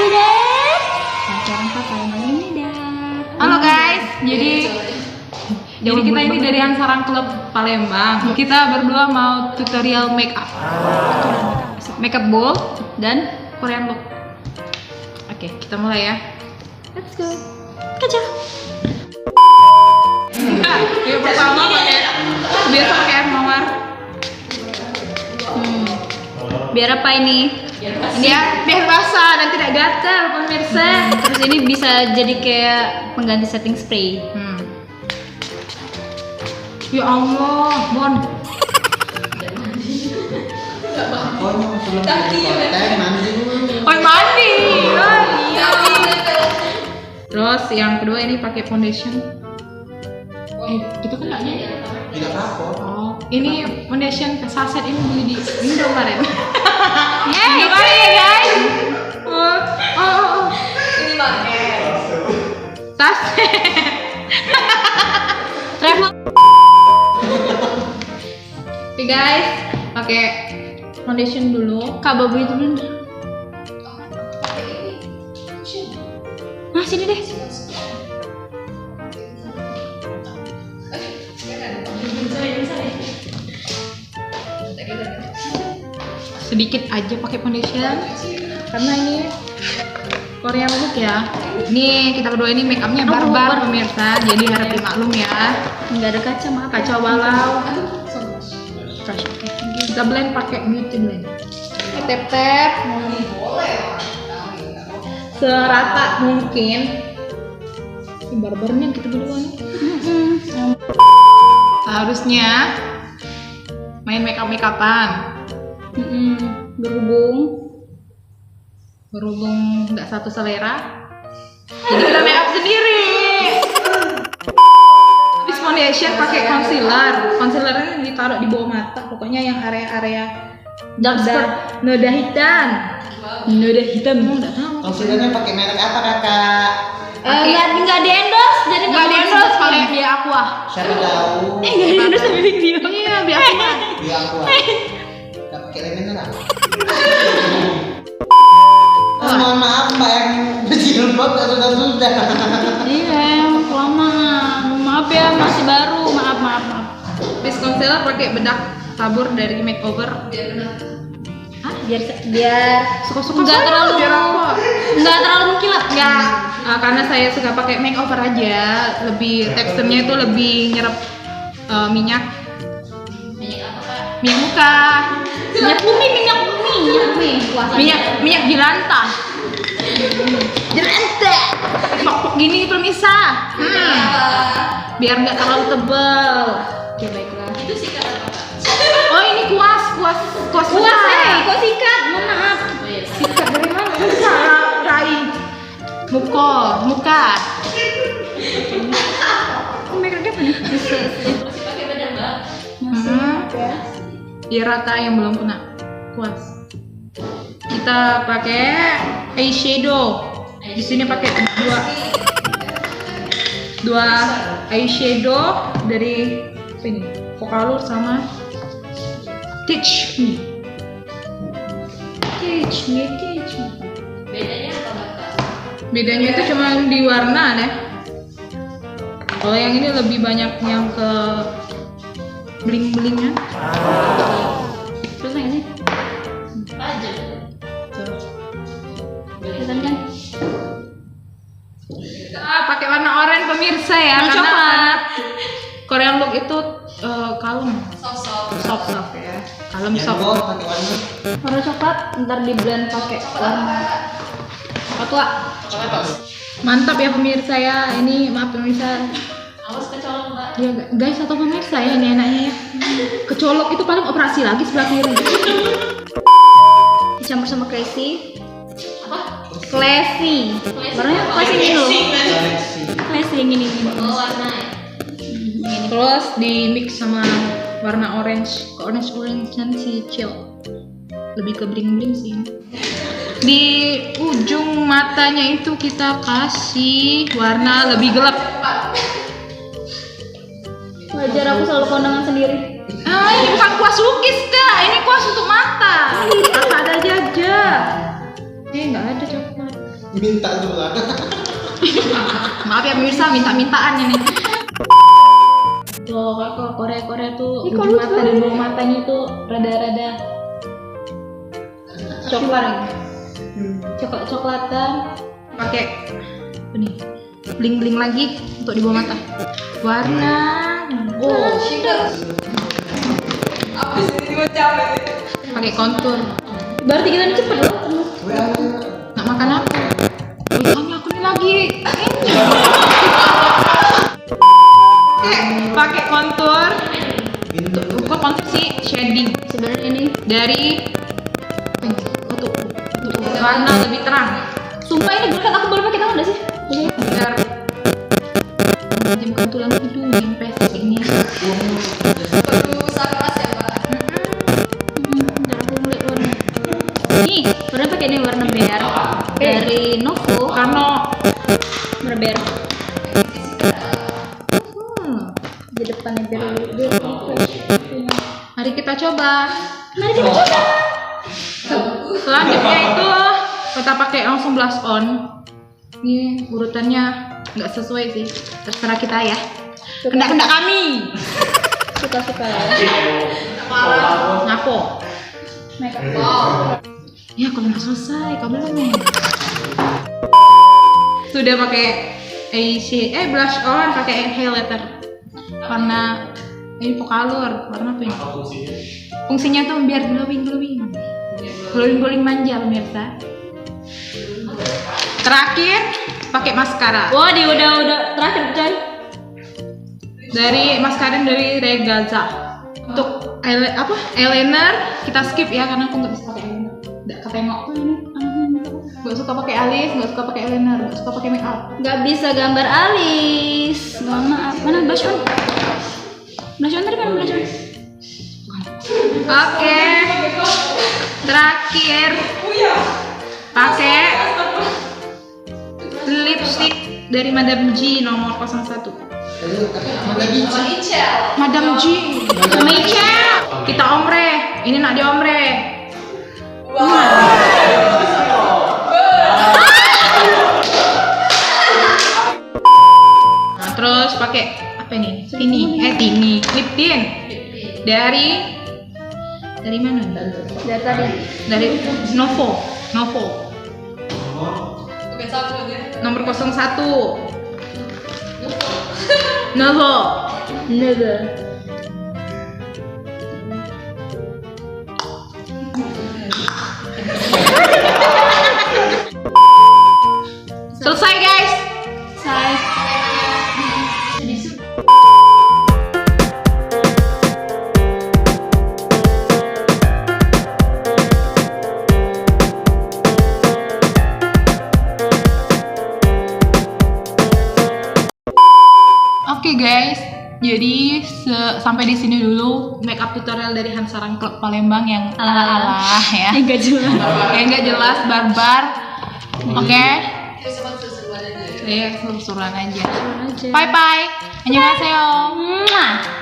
dengan pacaran pakai ini dah. Halo guys, jadi kita ini dari Ansarang Club Palembang. Kita berdua mau tutorial makeup bold dan Korean look. Oke, kita mulai ya. Let's go. Kaca. Yang pertama biasa pakai air mawar. Biar apa ini? Ini ya, biar basah dan tidak gatal pemirsa. Terus ini bisa jadi kayak pengganti setting spray. Ya Allah, Bon. Oh, mandi. Oh, iya. Terus yang kedua ini pakai foundation. Kita kan nggak nyanyi. Tidak apa. Oh, ini foundation saset ini beli di Indo kemarin. Itu ya guys. Ini pakai saset. Travel. Oke guys, pakai foundation dulu. Kak Babu itu dulu. Nah sini deh. Sedikit aja pakai foundation karena ini Korean look ya. Ini kita berdua ini make upnya barbar pemirsa, jadi harap dimaklum ya. Nggak ada kaca, maaf. Kacau balau. Kita blend pakai beauty blend. Tap serata mungkin. Ini barbarnya kita berdua nih. Harusnya main make upan. Berhubung nggak satu selera, jadi kita make up sendiri. Habis foundation pakai concealer. Concealer ini ditaruh di bawah mata, pokoknya yang area-area Dark spot. noda hitam. Noda hitam. Nggak tahu. Concealernya pakai merek apa kakak? Nggak di endorse, jadi Nggak di endorse pakai dia Aqua. Siapa tahu? Nggak di endorse tapi video. Iya, dia Aqua. Dia aku. Gak pakai lem merah. Mohon maaf mbak yang berjilbab sudah. Iya, kelamaan. Maaf ya, masih baru. Maaf. Habis concealer pakai bedak tabur dari makeover. Biar Suka-suka nggak saya, terlalu biar apa? nggak terlalu mengkilat. Enggak, karena saya suka pakai makeover aja, lebih teksturnya itu lebih nyerap minyak muka, Minyak bumi. Wah, minyak jelantah, pok gini pemirsa, biar nggak terlalu tebal. Oke, baiklah. Oh ini kuas Kok sikat? Mohon maaf. sikat dari mana? Salah rai, muka. Mereka dia punya. Biar rata yang belum kena kuas. Kita pakai eyeshadow. Di sini pakai dua eyeshadow dari sini, Focalur sama Teach Me. Bedanya itu cuma di warna deh. Kalau yang ini lebih banyak yang ke bling-blingnya. Terus nggak sih? Kelihatan kan? Kita pakai warna oranye pemirsa ya, Warna karena coklat. Korean look itu kalem, soft ya, kalem Yang soft. bawah pakai warna. Warna coklat, ntar di blend pakai warna apa tua? Mantap ya pemirsa ya, ini maaf pemirsa. Awas kecolok mbak. Ya guys atau pemirsa ya, ini enaknya ya. Kecolok itu paling operasi lagi sebelah kiri. Dicampur sama classy. Apa? Classy. Warnanya classy ini loh. Classy yang ini. Oh warna. Terus di mix sama warna orange kan si chill, lebih ke bling bling sih. Di ujung matanya itu kita kasih warna lebih gelap. Wajar aku selalu kondangan sendiri. Ini bukan kuas lukis kak, ini kuas untuk mata. Apa ada aja. Nggak ada coklat. Minta dulu lah. Maaf ya pemirsa, minta-mintaan ini. Tuh kalau Korea tuh Ih, ujung kalau mata dan bawah matanya tuh rada-rada coklat, coklatan. Pakai apa nih? Bling-bling lagi untuk di bawah mata. Warna. Oh, pakai kontur. Berarti kita ini cepet loh. Nak makan apa? Tanya aku nih lagi. Pakai kontur. Bukan kontur sih, shading. Sebenarnya ini Dari untuk warna lebih terang. sumpah ini berkat aku baru pakai tangan udah sih. Biar menjamkan tulang hidung yang pesek ini. Bentar aku ngeliat warna. Nih, warna pakai ini warna bear dari Novo. Karena Warna bear. di depannya biar mari kita coba. Mari kita coba. Selanjutnya itu kita pakai langsung blush on. Ini urutannya nggak sesuai sih, terserah kita ya. Kendak kami. Suka-suka ya. Ngapo? Makeup. Ya kalau nggak selesai, kamu belum nih. Sudah pakai blush on, pakai highlighter warna ini Pokalur, warna apa ini? Fungsinya tuh biar glowing manja pemirsa. Terakhir pakai maskara. Wah, dia udah terakhir coy. Dari maskara dari Regaza. Untuk eyeliner kita skip ya karena aku nggak bisa pakai eyeliner. Nggak ketengok tuh ini. Nggak suka pakai alis, nggak suka pakai eyeliner, nggak suka pakai make up. Nggak bisa gambar alis. Mohon maaf. Mana blush on? Blush on tadi mana blush on? Oke. Terakhir pakai lipstick dari Madame G nomor 01. Madame G. Michelle. Kita ombre. Ini nak di ombre. Nah, terus pakai apa ini? Tini. Lip tint. Dari mana? Dari tadi. Dari Novo. Nomor 01. Novo. Never. Selesai guys. Saya. Oke guys, jadi sampai di sini dulu makeup tutorial dari Hansarang Club Palembang yang ala-ala ya. Enggak jelas. Kayak nggak jelas, barbar. Oke. Iya, seru-seruan aja. Bye bye. Annyeonghaseyo. Mwah.